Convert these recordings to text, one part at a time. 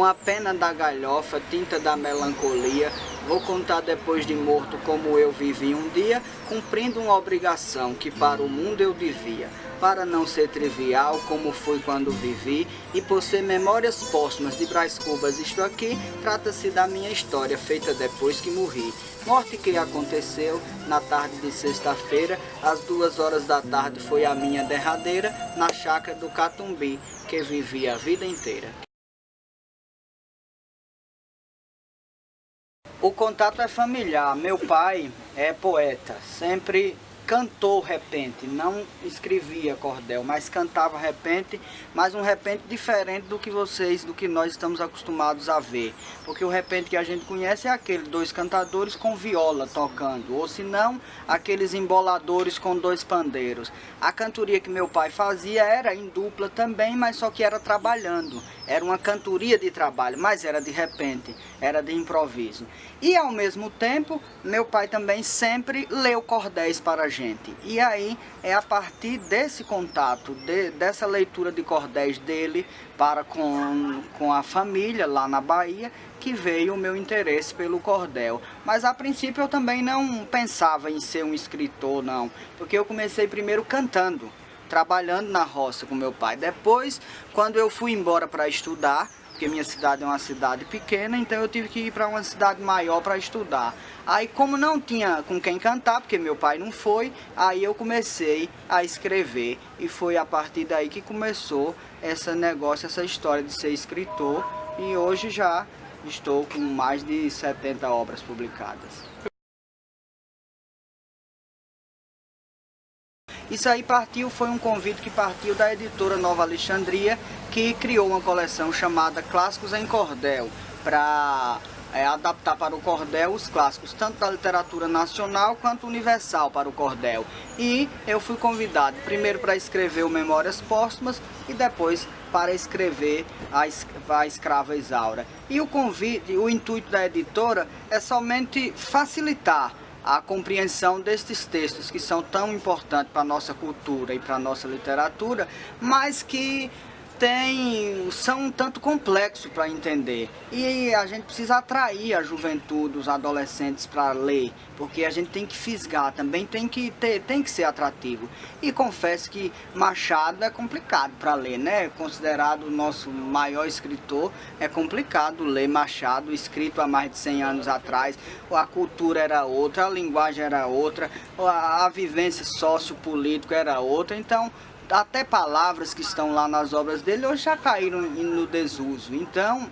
com a pena da galhofa, tinta da melancolia, vou contar depois de morto como eu vivi um dia, cumprindo uma obrigação que para o mundo eu devia. Para não ser trivial como fui quando vivi, e por ser memórias póstumas de Brás Cubas, isto aqui, trata-se da minha história feita depois que morri. Morte que aconteceu na tarde de sexta-feira, às 2 horas da tarde foi a minha derradeira, na chácara do Catumbi, que vivi a vida inteira. O contato é familiar. Meu pai é poeta, sempre cantou repente, não escrevia cordel, mas cantava repente, mas um repente diferente do que nós estamos acostumados a ver. Porque o repente que a gente conhece é aquele 2 cantadores com viola tocando, ou se não, aqueles emboladores com 2 pandeiros. A cantoria que meu pai fazia era em dupla também, mas só que era trabalhando. Era uma cantoria de trabalho, mas era de repente, era de improviso. E ao mesmo tempo, meu pai também sempre leu cordéis para a gente. E aí é a partir desse contato, dessa leitura de cordéis dele para com a família lá na Bahia, que veio o meu interesse pelo cordel. Mas a princípio eu também não pensava em ser um escritor, não, porque eu comecei primeiro cantando, trabalhando na roça com meu pai. Depois, quando eu fui embora para estudar, porque minha cidade é uma cidade pequena, então eu tive que ir para uma cidade maior para estudar. Aí, como não tinha com quem cantar, porque meu pai não foi, aí eu comecei a escrever. E foi a partir daí que começou esse negócio, essa história de ser escritor. E hoje já estou com mais de 70 obras publicadas. Isso aí foi um convite que partiu da editora Nova Alexandria, que criou uma coleção chamada Clássicos em Cordel, para adaptar para o cordel os clássicos, tanto da literatura nacional quanto universal para o cordel. E eu fui convidado primeiro para escrever o Memórias Póstumas e depois para escrever a Escrava Isaura. E o intuito da editora é somente facilitar a compreensão destes textos que são tão importantes para a nossa cultura e para a nossa literatura, mas que são um tanto complexos para entender. E a gente precisa atrair a juventude, os adolescentes para ler, porque a gente tem que fisgar, também tem que ser atrativo. E confesso que Machado é complicado para ler, né? Considerado o nosso maior escritor, é complicado ler Machado, escrito há mais de 100 anos atrás. A cultura era outra, a linguagem era outra, a vivência sociopolítica era outra, então até palavras que estão lá nas obras dele hoje já caíram no desuso. Então,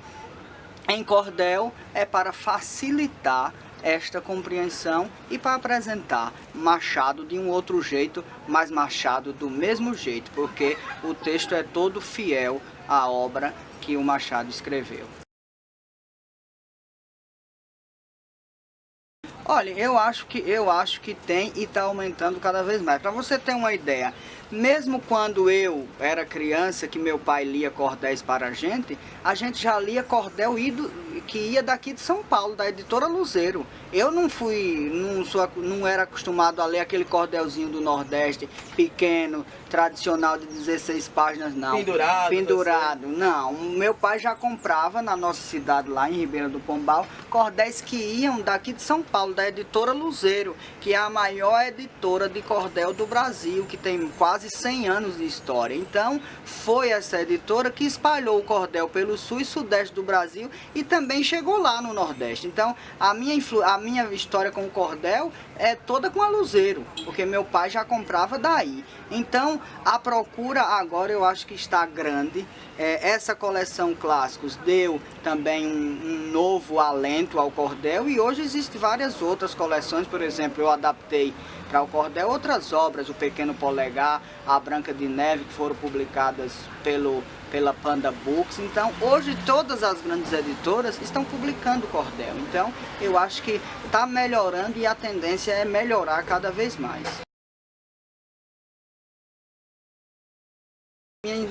em cordel é para facilitar esta compreensão e para apresentar Machado de um outro jeito, mas Machado do mesmo jeito, porque o texto é todo fiel à obra que o Machado escreveu. Olha, eu acho que tem e está aumentando cada vez mais. Para você ter uma ideia, mesmo quando eu era criança, que meu pai lia cordéis para a gente já lia cordel que ia daqui de São Paulo, da editora Luzeiro. Eu não era acostumado a ler aquele cordelzinho do Nordeste, pequeno, tradicional de 16 páginas, não. Pendurado, não. Meu pai já comprava na nossa cidade, lá em Ribeira do Pombal, cordéis que iam daqui de São Paulo, da editora Luzeiro, que é a maior editora de cordel do Brasil, que tem quase 100 anos de história. Então, foi essa editora que espalhou o cordel pelo sul e sudeste do Brasil e também chegou lá no Nordeste. Então, a minha história com o cordel é toda com a Luzeiro, porque meu pai já comprava daí. Então, a procura agora eu acho que está grande. Essa coleção clássicos deu também um novo alento ao cordel e hoje existem várias outras coleções. Por exemplo, eu adaptei para o cordel outras obras, o Pequeno Polegar, a Branca de Neve, que foram publicadas pela Panda Books. Então, hoje todas as grandes editoras estão publicando cordel. Então, eu acho que está melhorando e a tendência é melhorar cada vez mais.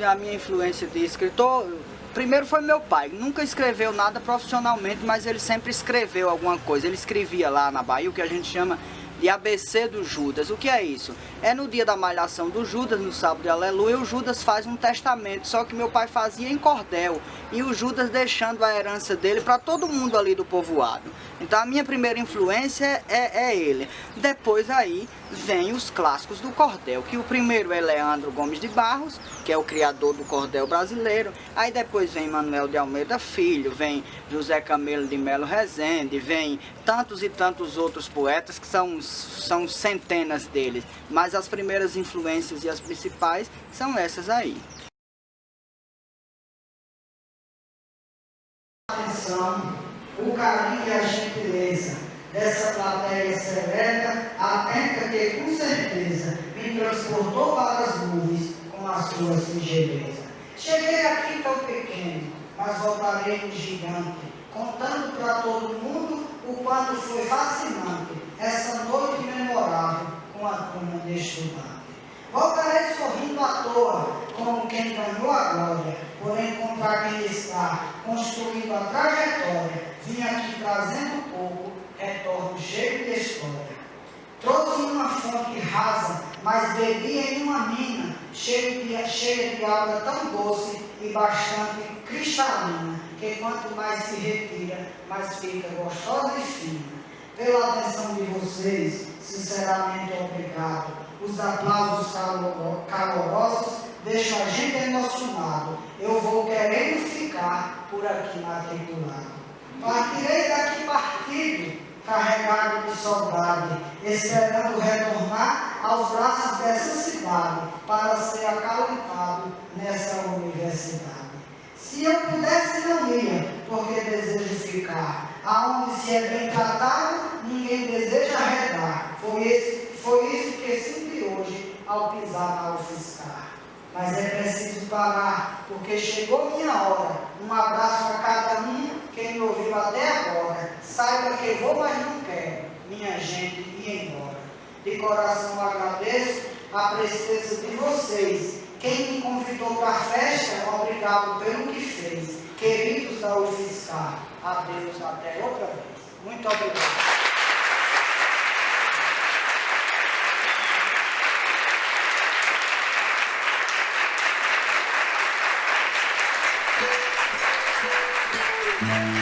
A minha influência de escritor, primeiro foi meu pai. Nunca escreveu nada profissionalmente, mas ele sempre escreveu alguma coisa. Ele escrevia lá na Bahia o que a gente chama de ABC do Judas. O que é isso? É no dia da malhação do Judas, no sábado de Aleluia, o Judas faz um testamento, só que meu pai fazia em cordel, e o Judas deixando a herança dele para todo mundo ali do povoado. Então a minha primeira influência é ele. Depois aí vem os clássicos do cordel, que o primeiro é Leandro Gomes de Barros, que é o criador do cordel brasileiro. Aí depois vem Manuel de Almeida Filho, vem José Camelo de Melo Rezende, vem tantos e tantos outros poetas, que são centenas deles. Mas as primeiras influências e as principais são essas aí. Atenção, o carinho e a gentileza dessa plateia seleta, atenta que com certeza me transportou para as nuvens com a sua singeleza. Cheguei aqui tão pequeno, mas voltarei um gigante, contando para todo mundo o quanto foi fascinante essa noite memorável com a turma de estudante. Voltarei sorrindo à toa, como quem ganhou a glória, por encontrar quem está construindo a trajetória. Vim aqui trazendo pouco, retorno cheio de história. Trouxe uma fonte rasa, mas bebi em uma mina, cheia de água tão doce e bastante cristalina, que quanto mais se retira, mais fica gostosa e fina. Pela atenção de vocês, sinceramente obrigado. Os aplausos calorosos deixam a gente emocionado. Eu vou querendo ficar por aqui matriculado. Partirei daqui partido, carregado de saudade, esperando retornar aos braços dessa cidade, para ser acalentado nessa universidade. Se eu pudesse não ia, porque desejo ficar. Aonde se é bem tratado, ninguém deseja arredar. Foi isso que sinto hoje ao pisar na UFSCar. Mas é preciso parar, porque chegou minha hora. Um abraço a cada um, quem me ouviu até agora. Saiba que vou, mas não quero, minha gente, ir embora. De coração agradeço a presteza de vocês. Quem me convidou para a festa, obrigado pelo que fez. Queridos da UFSCar, adeus até outra vez. Muito obrigado. Yeah.